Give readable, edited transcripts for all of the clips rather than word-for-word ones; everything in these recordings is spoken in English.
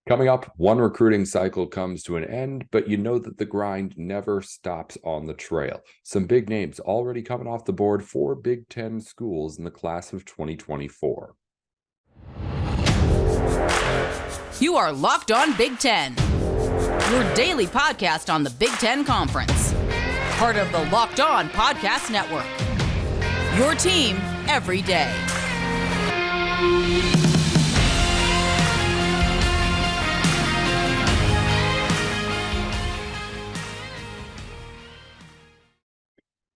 Coming up, one recruiting cycle comes to an end, but you know that the grind never stops on the trail. Some big names already coming off the board for Big Ten schools in the class of 2024. You are Locked On Big Ten, your daily podcast on the Big Ten Conference. Part of the Locked On Podcast Network. Your team every day.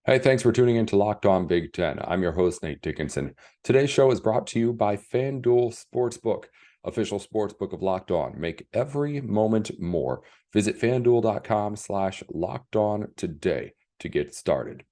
Hey, thanks for tuning in to Locked On Big Ten. I'm your host, Nate Dickinson. Today's show is brought to you by FanDuel Sportsbook, official sportsbook of Locked On. Make every moment more. Visit FanDuel.com/LockedOn today to get started.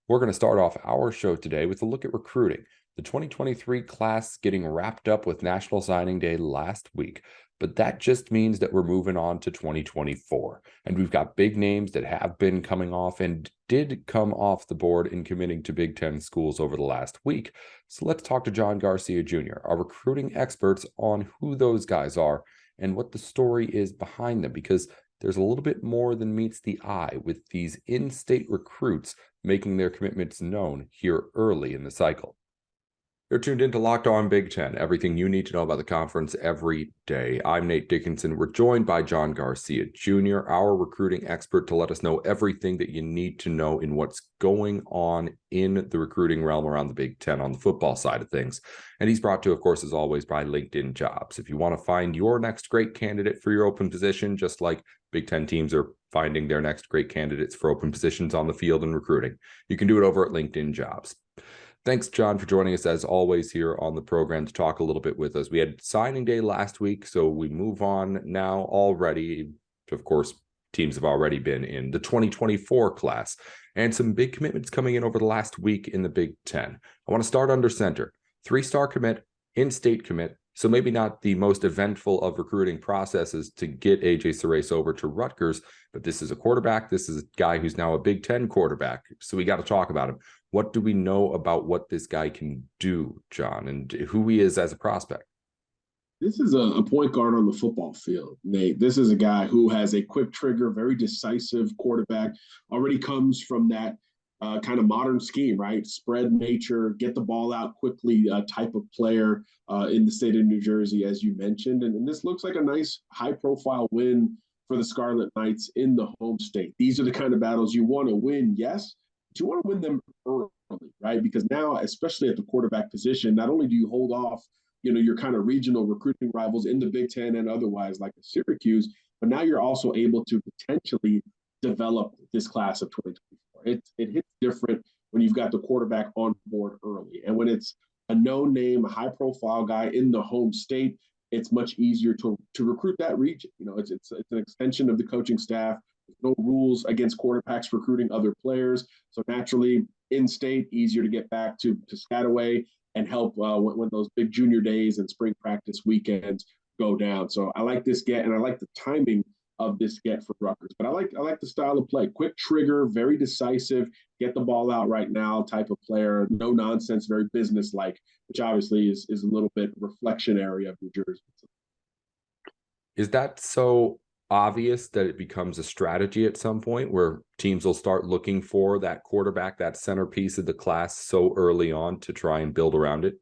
We're going to start off our show today with a look at recruiting. The 2023 class getting wrapped up with National Signing Day last week, but that just means that we're moving on to 2024. And we've got big names that have been coming off and did come off the board in committing to Big Ten schools over the last week. So let's talk to John Garcia Jr., our recruiting experts, on who those guys are and what the story is behind them, because there's a little bit more than meets the eye with these in-state recruits making their commitments known here early in the cycle. You're tuned into Locked On Big Ten, everything you need to know about the conference every day. I'm Nate Dickinson. We're joined by John Garcia Jr., our recruiting expert, to let us know everything that you need to know in what's going on in the recruiting realm around the Big Ten on the football side of things. And he's brought to, of course, as always, by LinkedIn Jobs. If you want to find your next great candidate for your open position, just like Big Ten teams are finding their next great candidates for open positions on the field and recruiting, you can do it over at LinkedIn Jobs. Thanks, John, for joining us as always here on the program to talk a little bit with us. We had signing day last week, so we move on now already. Of course, teams have already been in the 2024 class, and some big commitments coming in over the last week in the Big Ten. I want to start under center. 3-star commit, in-state commit, so maybe not the most eventful of recruiting processes to get AJ Cerezo over to Rutgers, but this is a quarterback. This is a guy who's now a Big Ten quarterback, so we got to talk about him. What do we know about what this guy can do, John, and who he is as a prospect? This is a point guard on the football field, Nate. This is a guy who has a quick trigger, very decisive quarterback, already comes from that kind of modern scheme, right? Spread nature, get the ball out quickly type of player in the state of New Jersey, as you mentioned. And this looks like a nice high-profile win for the Scarlet Knights in the home state. These are the kind of battles you want to win, yes, but you want to win them early, right? Because now, especially at the quarterback position, not only do you hold off your kind of regional recruiting rivals in the Big Ten and otherwise like Syracuse, but now you're also able to potentially develop this class of 2024. It hits different when you've got the quarterback on board early. And when it's a known name, a high-profile guy in the home state, it's much easier to recruit that region. It's an extension of the coaching staff. There's no rules against quarterbacks recruiting other players. So naturally, in-state, easier to get back to Piscataway and help when those big junior days and spring practice weekends go down. So I like this get, and I like the timing of this get for Rutgers. But I like the style of play. Quick trigger, very decisive, get the ball out right now type of player. No nonsense, very business-like, which obviously is a little bit reflectionary of New Jersey. Is that so obvious that it becomes a strategy at some point where teams will start looking for that quarterback, that centerpiece of the class so early on to try and build around it?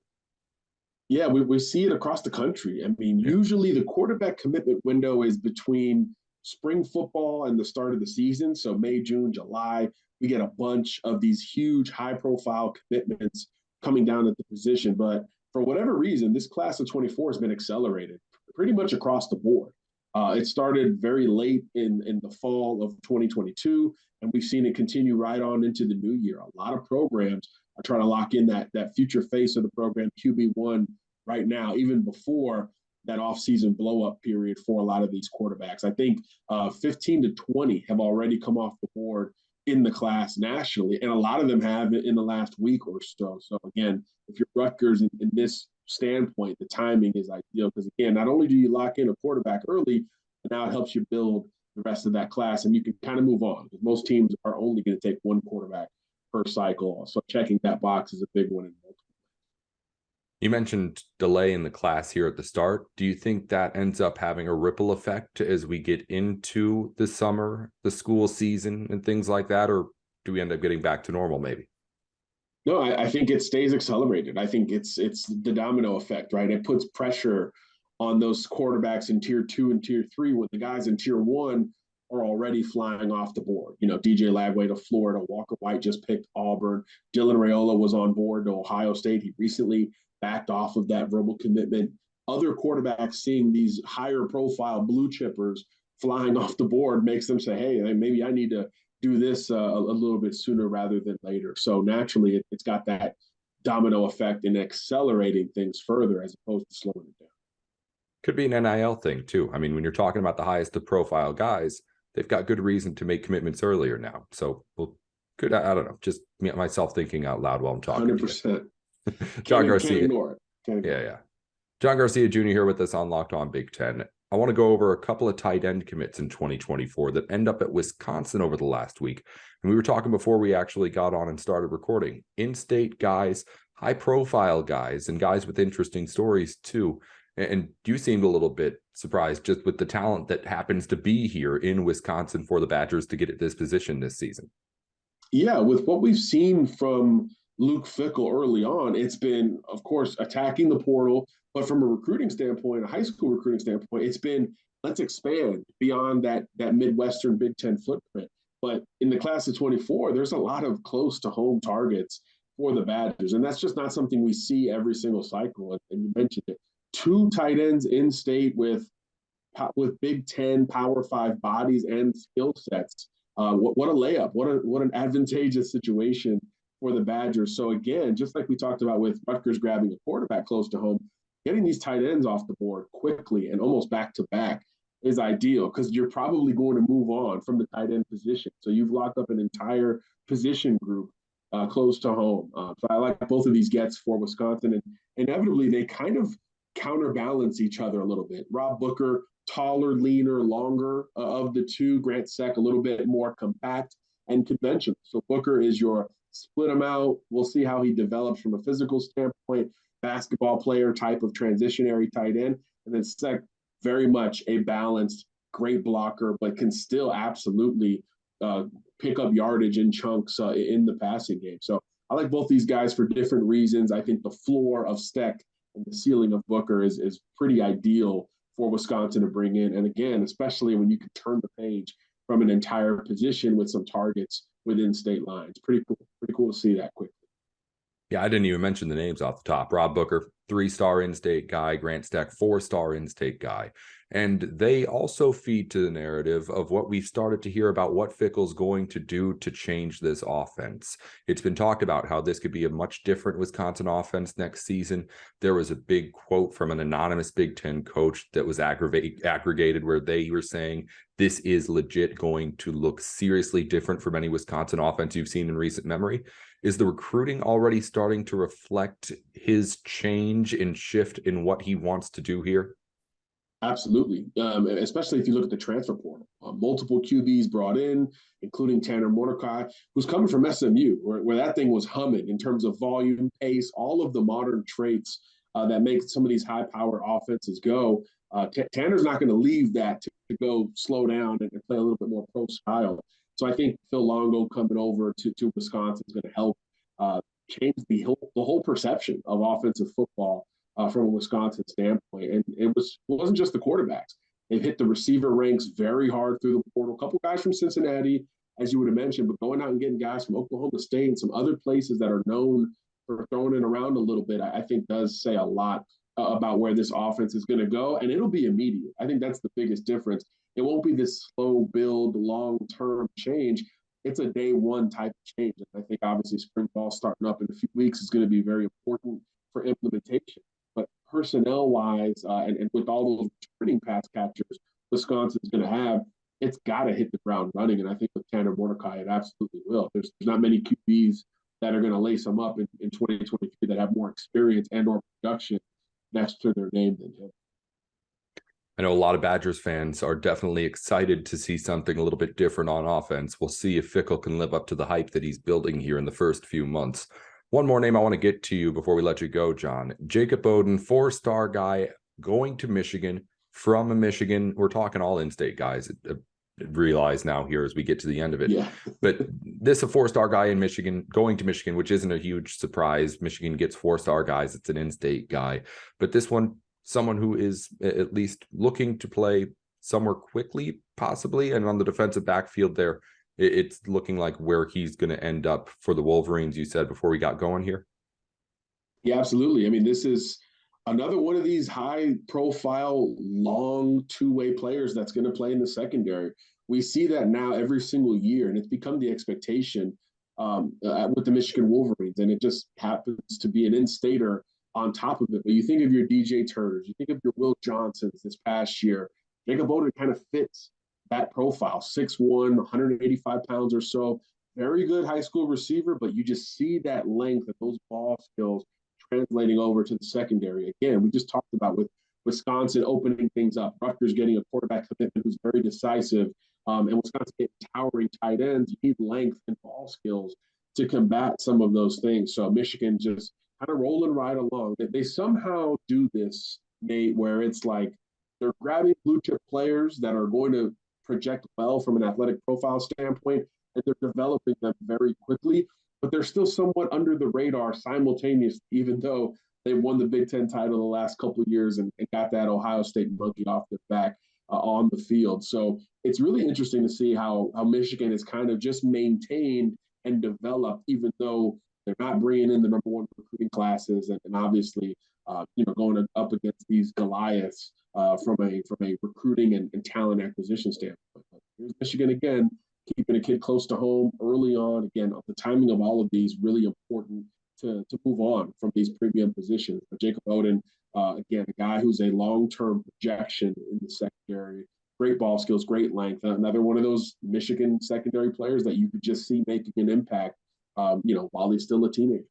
Yeah, we see it across the country. I mean, usually the quarterback commitment window is between spring football and the start of the season. So May, June, July, we get a bunch of these huge high-profile commitments coming down at the position. But for whatever reason, this class of 24 has been accelerated pretty much across the board. It started very late in the fall of 2022, and we've seen it continue right on into the new year. A lot of programs are trying to lock in that future face of the program, QB1, right now, even before that offseason blow-up period for a lot of these quarterbacks. I think 15 to 20 have already come off the board in the class nationally, and a lot of them have in the last week or so. So, again, if you're Rutgers in this standpoint, the timing is ideal because, again, not only do you lock in a quarterback early, but now it helps you build the rest of that class, and you can kind of move on because most teams are only going to take one quarterback per cycle. So checking that box is a big one in multiple. You mentioned delay in the class here at the start. Do you think that ends up having a ripple effect as we get into the summer, the school season, and things like that? Or do we end up getting back to normal maybe? No, I think it stays accelerated. I think it's the domino effect, right? It puts pressure on those quarterbacks in tier 2 and tier 3 when the guys in tier 1 are already flying off the board. You know, DJ Lagway to Florida, Walker White just picked Auburn, Dylan Raiola was on board to Ohio State. He recently backed off of that verbal commitment. Other quarterbacks seeing these higher profile blue chippers flying off the board makes them say, hey, maybe I need to do this a little bit sooner rather than later. So naturally, it's got that domino effect in accelerating things further as opposed to slowing it down. Could be an NIL thing too. I mean, when you're talking about the highest of profile guys, they've got good reason to make commitments earlier now. So I don't know, just myself thinking out loud while I'm talking. 100%. John Garcia. Can't ignore it. Yeah. John Garcia Jr. here with us on Locked On Big Ten. I want to go over a couple of tight end commits in 2024 that end up at Wisconsin over the last week. And we were talking before we actually got on and started recording. In-state guys, high-profile guys, and guys with interesting stories too. And you seemed a little bit surprised just with the talent that happens to be here in Wisconsin for the Badgers to get at this position this season. Yeah, with what we've seen from Luke Fickell early on, it's been, of course, attacking the portal. But from a recruiting standpoint, a high school recruiting standpoint, it's been let's expand beyond that Midwestern Big Ten footprint. But in the class of 24, there's a lot of close to home targets for the Badgers. And that's just not something we see every single cycle. And you mentioned it. 2 tight ends in state with Big Ten Power 5 bodies and skill sets. What a layup. What an advantageous situation for the Badgers. So again, just like we talked about with Rutgers grabbing a quarterback close to home, getting these tight ends off the board quickly and almost back to back is ideal because you're probably going to move on from the tight end position. So you've locked up an entire position group close to home. So I like both of these gets for Wisconsin, and inevitably they kind of counterbalance each other a little bit. Rob Booker, taller, leaner, longer of the two. Grant Seck, a little bit more compact and conventional. So Booker is your split him out. We'll see how he develops from a physical standpoint. Basketball player type of transitionary tight end. And then Seck, very much a balanced, great blocker, but can still absolutely pick up yardage in chunks in the passing game. So I like both these guys for different reasons. I think the floor of Seck and the ceiling of Booker is pretty ideal for Wisconsin to bring in. And again, especially when you can turn the page from an entire position with some targets within state lines. Pretty cool to see that quickly. Yeah, I didn't even mention the names off the top. Rob Booker, 3-star in-state guy. Grant Stack, 4-star in-state guy. And they also feed to the narrative of what we've started to hear about what Fickell's going to do to change this offense. It's been talked about how this could be a much different Wisconsin offense next season. There was a big quote from an anonymous Big Ten coach that was aggregated where they were saying this is legit going to look seriously different from any Wisconsin offense you've seen in recent memory. Is the recruiting already starting to reflect his change and shift in what he wants to do here? Absolutely, especially if you look at the transfer portal. Multiple QBs brought in, including Tanner Mordecai, who's coming from SMU, where that thing was humming in terms of volume, pace, all of the modern traits that make some of these high-powered offenses go. Tanner's not going to leave that to go slow down and play a little bit more pro style. So I think Phil Longo coming over to Wisconsin is going to help change the whole perception of offensive football from a Wisconsin standpoint. And it wasn't just the quarterbacks. They've hit the receiver ranks very hard through the portal. A couple guys from Cincinnati, as you would have mentioned, but going out and getting guys from Oklahoma State and some other places that are known for throwing it around a little bit, I think does say a lot about where this offense is going to go. And it'll be immediate. I think that's the biggest difference. It won't be this slow build, long-term change. It's a day one type of change. And I think obviously spring ball starting up in a few weeks is going to be very important for implementation. But personnel-wise, and with all those returning pass catchers Wisconsin's going to have, it's got to hit the ground running. And I think with Tanner Mordecai, it absolutely will. There's not many QBs that are going to lace them up in 2023 that have more experience and or production next to their name than him. I know a lot of Badgers fans are definitely excited to see something a little bit different on offense. We'll see if Fickell can live up to the hype that he's building here in the first few months. One more name I want to get to you before we let you go, John. Jacob Bowden, 4-star guy going to Michigan from Michigan. We're talking all in-state guys. Realize now here as we get to the end of it. Yeah. But this a 4-star guy in Michigan going to Michigan, which isn't a huge surprise. Michigan gets 4-star guys. It's an in-state guy. But this one, someone who is at least looking to play somewhere quickly, possibly, and on the defensive backfield there, it's looking like where he's going to end up for the Wolverines, you said before we got going here. Yeah, absolutely. I mean, this is another one of these high-profile, long two-way players that's going to play in the secondary. We see that now every single year, and it's become the expectation with the Michigan Wolverines, and it just happens to be an in-stater on top of it. But you think of your DJ Turners, you think of your Will Johnsons this past year. Jacob Bowden kind of fits that profile, 6'1", 185 pounds or so. Very good high school receiver, but you just see that length and those ball skills translating over to the secondary. Again, we just talked about with Wisconsin opening things up, Rutgers getting a quarterback commitment who's very decisive, and Wisconsin getting towering tight ends. You need length and ball skills to combat some of those things. So Michigan just kind of rolling right along. They somehow do this, Nate, where it's like they're grabbing blue chip players that are going to project well from an athletic profile standpoint, and they're developing them very quickly, but they're still somewhat under the radar simultaneously, even though they won the Big Ten title the last couple of years and got that Ohio State monkey off their back on the field. So it's really interesting to see how Michigan is kind of just maintained and developed, even though they're not bringing in the number one recruiting classes and obviously, going up against these Goliaths from a recruiting and talent acquisition standpoint. But here's Michigan again, keeping a kid close to home early on. Again, the timing of all of these really important to move on from these premium positions. But Jacob Bowden, again, a guy who's a long-term projection in the secondary. Great ball skills, great length. Another one of those Michigan secondary players that you could just see making an impact, while he's still a teenager.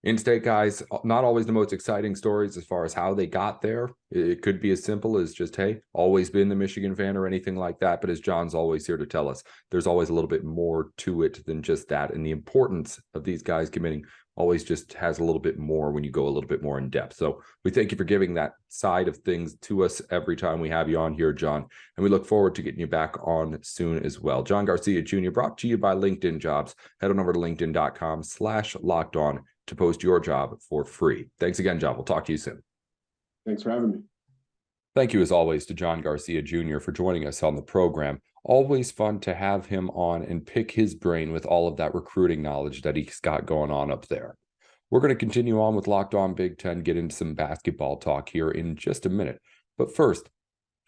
In-state guys, not always the most exciting stories as far as how they got there. It could be as simple as just, hey, always been the Michigan fan or anything like that. But as John's always here to tell us, there's always a little bit more to it than just that. And the importance of these guys committing always just has a little bit more when you go a little bit more in depth. So we thank you for giving that side of things to us every time we have you on here, John. And we look forward to getting you back on soon as well. John Garcia Jr., brought to you by LinkedIn Jobs. Head on over to linkedin.com/lockedon to post your job for free. Thanks again, John. We'll talk to you soon. Thanks for having me. Thank you, as always, to John Garcia Jr. for joining us on the program. Always fun to have him on and pick his brain with all of that recruiting knowledge that he's got going on up there. We're going to continue on with Locked On Big Ten, get into some basketball talk here in just a minute. But first,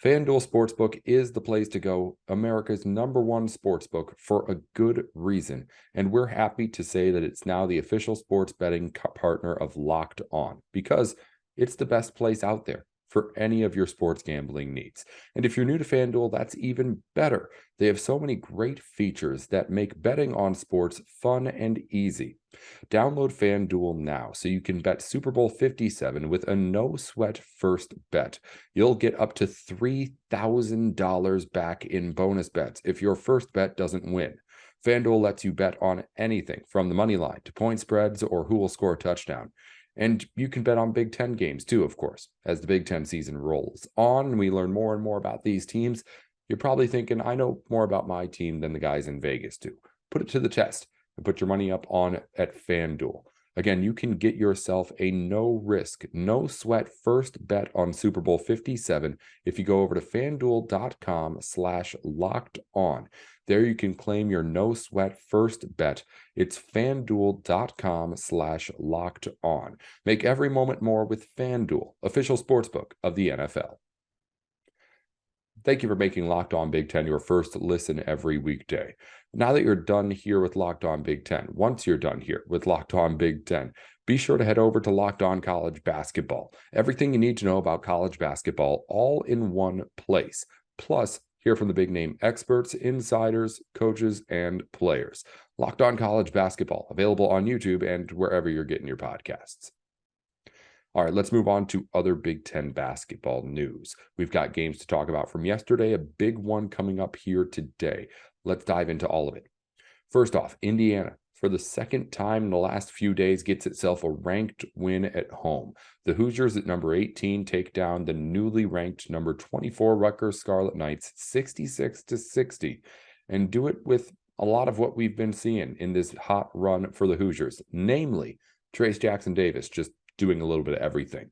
FanDuel Sportsbook is the place to go, America's #1 sportsbook for a good reason. And we're happy to say that it's now the official sports betting partner of Locked On, because it's the best place out there for any of your sports gambling needs. And if you're new to FanDuel, that's even better. They have so many great features that make betting on sports fun and easy. Download FanDuel now so you can bet Super Bowl 57 with a no-sweat first bet. You'll get up to $3,000 back in bonus bets if your first bet doesn't win. FanDuel lets you bet on anything from the money line to point spreads or who will score a touchdown. And you can bet on Big Ten games too, of course, as the Big Ten season rolls on and we learn more and more about these teams. You're probably thinking, I know more about my team than the guys in Vegas do. Put it to the test and put your money up on at FanDuel. Again, you can get yourself a no-risk, no-sweat first bet on Super Bowl 57 if you go over to FanDuel.com/lockedon. There you can claim your no-sweat first bet. It's FanDuel.com/lockedon. Make every moment more with FanDuel, official sportsbook of the NFL. Thank you for making Locked On Big Ten your first listen every weekday. Now that you're done here with Locked On Big Ten, once you're done here with Locked On Big Ten, be sure to head over to Locked On College Basketball. Everything you need to know about college basketball all in one place. Plus, hear from the big name experts, insiders, coaches, and players. Locked On College Basketball, available on YouTube and wherever you're getting your podcasts. All right, let's move on to other Big Ten basketball news. We've got games to talk about from yesterday, a big one coming up here today. Let's dive into all of it. First off, Indiana for the second time in the last few days, gets itself a ranked win at home. The Hoosiers at number 18 take down the newly ranked number 24 Rutgers Scarlet Knights 66-60, and do it with a lot of what we've been seeing in this hot run for the Hoosiers, namely Trace Jackson Davis just doing a little bit of everything.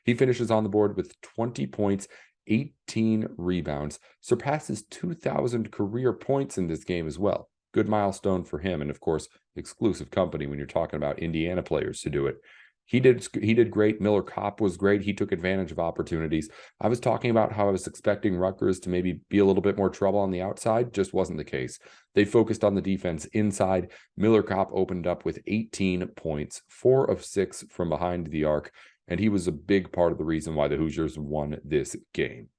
He finishes on the board with 20 points, 18 rebounds, surpasses 2,000 career points in this game as well. Good milestone for him, and of course, exclusive company when you're talking about Indiana players to do it. He did great. Miller Kopp was great. He took advantage of opportunities. I was talking about how I was expecting Rutgers to maybe be a little bit more trouble on the outside. Just wasn't the case. They focused on the defense inside. Miller Kopp opened up with 18 points, 4 of 6 from behind the arc, and he was a big part of the reason why the Hoosiers won this game.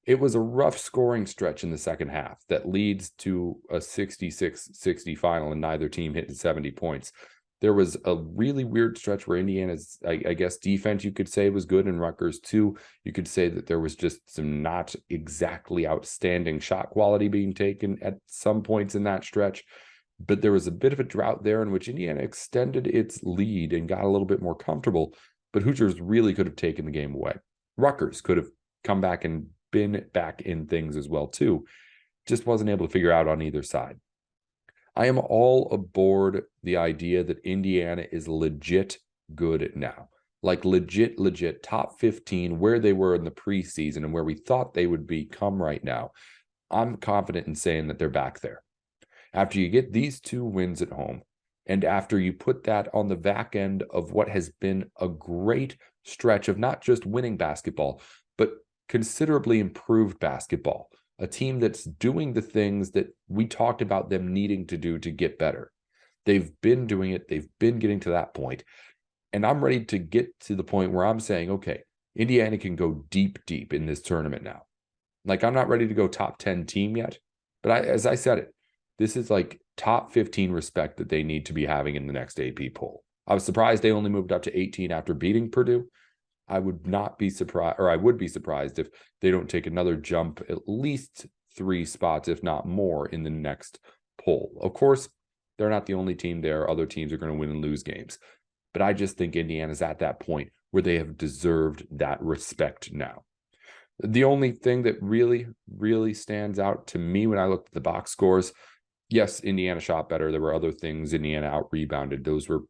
It was a rough scoring stretch in the second half that leads to a 66-60 final, and neither team hit 70 points. There was a really weird stretch where Indiana's, I guess, defense, you could say, was good, and Rutgers too. You could say that there was just some not exactly outstanding shot quality being taken at some points in that stretch. But there was a bit of a drought there in which Indiana extended its lead and got a little bit more comfortable. But Hoosiers really could have taken the game away. Rutgers could have come back and been back in things as well too. Just wasn't able to figure out on either side. I am all aboard the idea that Indiana is legit good now. Like legit top 15, where they were in the preseason and where we thought they would become right now. I'm confident in saying that they're back there. After you get these 2 wins at home, and after you put that on the back end of what has been a great stretch of not just winning basketball, but considerably improved basketball, a team that's doing the things that we talked about them needing to do to get better. They've been doing it. They've been getting to that point. And I'm ready to get to the point where I'm saying, okay, Indiana can go deep in this tournament now. Like, I'm not ready to go top 10 team yet, but as I said it, this is like top 15 respect that they need to be having in the next AP poll. I was surprised they only moved up to 18 after beating Purdue. I would not be surprised, or I would be surprised if they don't take another jump, at least 3 spots, if not more, in the next poll. Of course, they're not the only team there. Other teams are going to win and lose games. But I just think Indiana's at that point where they have deserved that respect now. The only thing that really stands out to me when I look at the box scores, yes, Indiana shot better. There were other things Indiana out-rebounded. Those were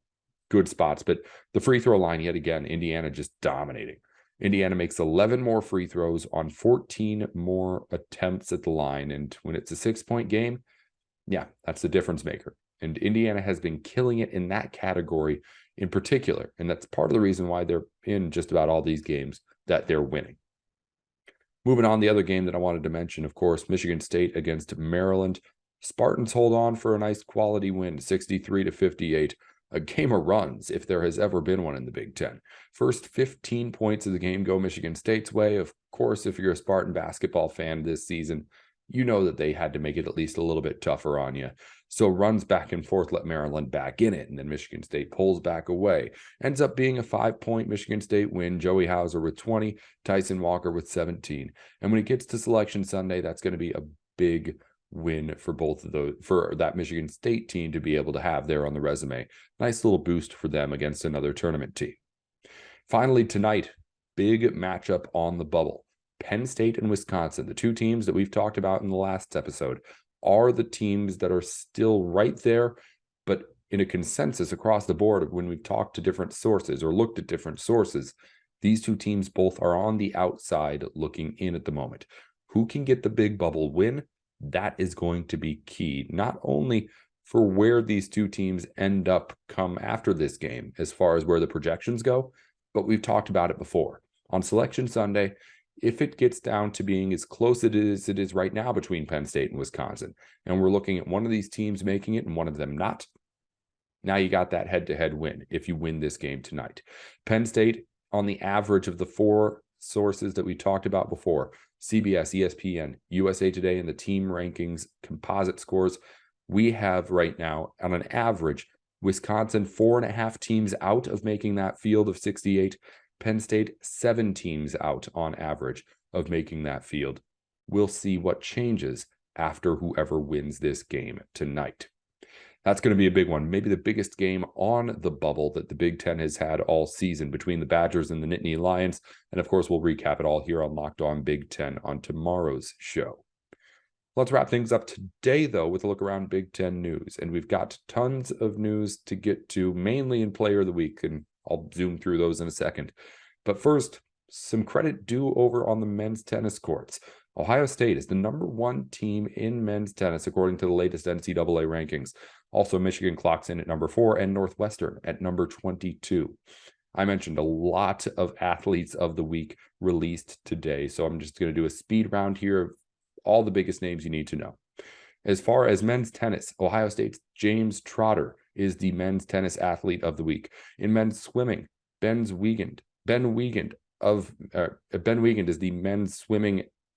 good spots, but the free throw line, yet again, Indiana just dominating. Indiana makes 11 more free throws on 14 more attempts at the line, and when it's a 6-point game, yeah, that's the difference maker. And Indiana has been killing it in that category in particular, and that's part of the reason why they're in just about all these games that they're winning. Moving on, the other game that I wanted to mention, of course, Michigan State against Maryland. Spartans hold on for a nice quality win, 63-58. A game of runs, if there has ever been one in the Big Ten. First 15 points of the game go Michigan State's way. Of course, if you're a Spartan basketball fan this season, you know that they had to make it at least a little bit tougher on you. So runs back and forth, let Maryland back in it, and then Michigan State pulls back away. Ends up being a 5-point Michigan State win. Joey Hauser with 20, Tyson Walker with 17. And when it gets to Selection Sunday, that's going to be a big win for both of those, for that Michigan State team to be able to have there on the resume. Nice little boost for them against another tournament team. Finally, tonight, big matchup on the bubble. Penn State and Wisconsin, the 2 teams that we've talked about in the last episode, are the teams that are still right there, but in a consensus across the board, when we've talked to different sources or looked at different sources, these 2 teams both are on the outside looking in at the moment. Who can get the big bubble win? That is going to be key, not only for where these 2 teams end up come after this game, as far as where the projections go, but we've talked about it before. On Selection Sunday, if it gets down to being as close as it is right now between Penn State and Wisconsin, and we're looking at one of these teams making it and one of them not, now you got that head-to-head win if you win this game tonight. Penn State, on the average of the 4 sources that we talked about before, CBS, ESPN, USA Today, and the team rankings composite scores, we have right now, on an average, Wisconsin 4.5 teams out of making that field of 68. Penn State 7 teams out on average of making that field. We'll see what changes after whoever wins this game tonight. That's going to be a big one, maybe the biggest game on the bubble that the Big Ten has had all season between the Badgers and the Nittany Lions. And of course, we'll recap it all here on Locked On Big Ten on tomorrow's show. Let's wrap things up today, though, with a look around Big Ten news. And we've got tons of news to get to, mainly in Player of the Week, and I'll zoom through those in a second. But first, some credit due over on the men's tennis courts. Ohio State is the #1 team in men's tennis, according to the latest NCAA rankings. Also, Michigan clocks in at number 4 and Northwestern at number 22. I mentioned a lot of athletes of the week released today, so I'm just going to do a speed round here of all the biggest names you need to know. As far as men's tennis, Ohio State's James Trotter is the men's tennis athlete of the week. In men's swimming, Ben Wiegand is the men's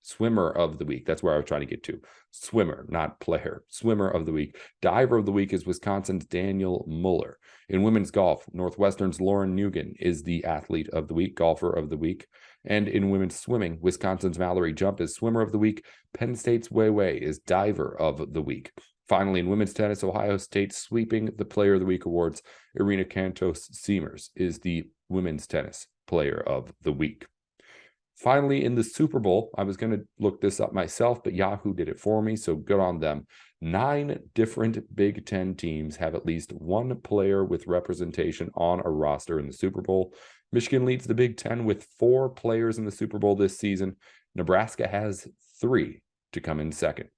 swimmer of the week. That's where I was trying to get to. Swimmer, not player. Swimmer of the week. Diver of the week is Wisconsin's Daniel Muller. In women's golf, Northwestern's Lauren Nugent is the athlete of the week, golfer of the week. And in women's swimming, Wisconsin's Mallory Jump is swimmer of the week. Penn State's Wei Wei is diver of the week. Finally, in women's tennis, Ohio State sweeping the Player of the Week awards. Irina Cantos-Seamers is the women's tennis Player of the Week. Finally, in the Super Bowl, I was going to look this up myself, but Yahoo did it for me, so good on them. 9 different Big Ten teams have at least one player with representation on a roster in the Super Bowl. Michigan leads the Big Ten with 4 players in the Super Bowl this season. Nebraska has 3 to come in second.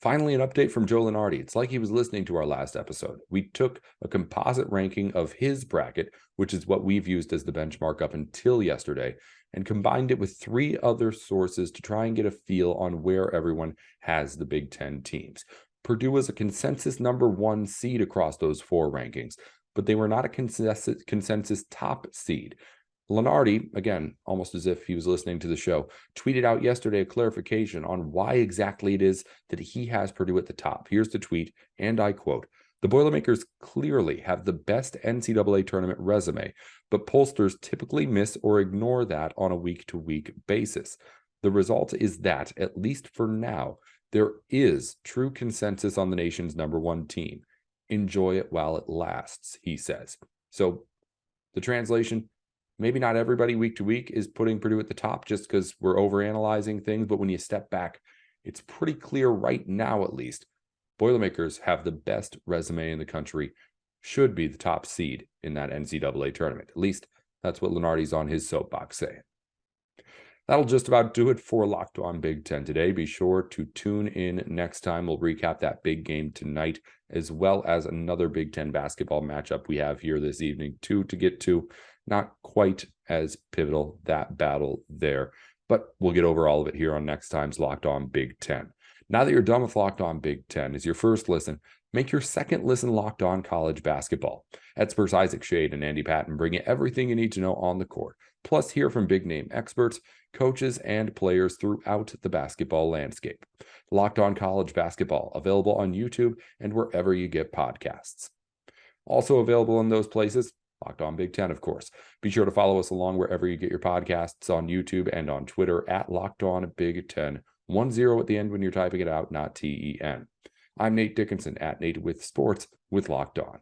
Finally, an update from Joe Lunardi. It's like he was listening to our last episode. We took a composite ranking of his bracket, which is what we've used as the benchmark up until yesterday, and combined it with 3 other sources to try and get a feel on where everyone has the Big Ten teams. Purdue was a consensus #1 seed across those 4 rankings, but they were not a consensus top seed. Lunardi, again, almost as if he was listening to the show, tweeted out yesterday a clarification on why exactly it is that he has Purdue at the top. Here's the tweet, and I quote, "The Boilermakers clearly have the best NCAA tournament resume, but pollsters typically miss or ignore that on a week-to-week basis. The result is that, at least for now, there is true consensus on the nation's #1 team. Enjoy it while it lasts," he says. So the translation, maybe not everybody week to week is putting Purdue at the top just because we're overanalyzing things, but when you step back, it's pretty clear right now, at least, Boilermakers have the best resume in the country, should be the top seed in that NCAA tournament. At least that's what Lunardi's on his soapbox saying. That'll just about do it for Locked On Big Ten today. Be sure to tune in next time. We'll recap that big game tonight, as well as another Big Ten basketball matchup we have here this evening, too, to get to. Not quite as pivotal, that battle there, but we'll get over all of it here on next time's Locked On Big Ten. Now that you're done with Locked On Big Ten as your first listen, make your second listen Locked On College Basketball. Experts Isaac Shade and Andy Patton bring you everything you need to know on the court, plus hear from big-name experts, coaches, and players throughout the basketball landscape. Locked On College Basketball, available on YouTube and wherever you get podcasts. Also available in those places, Locked On Big Ten, of course. Be sure to follow us along wherever you get your podcasts on YouTube and on Twitter at Locked On Big Ten. 10 at the end when you're typing it out, not TEN. I'm Nate Dickinson at Nate with Sports with Locked On.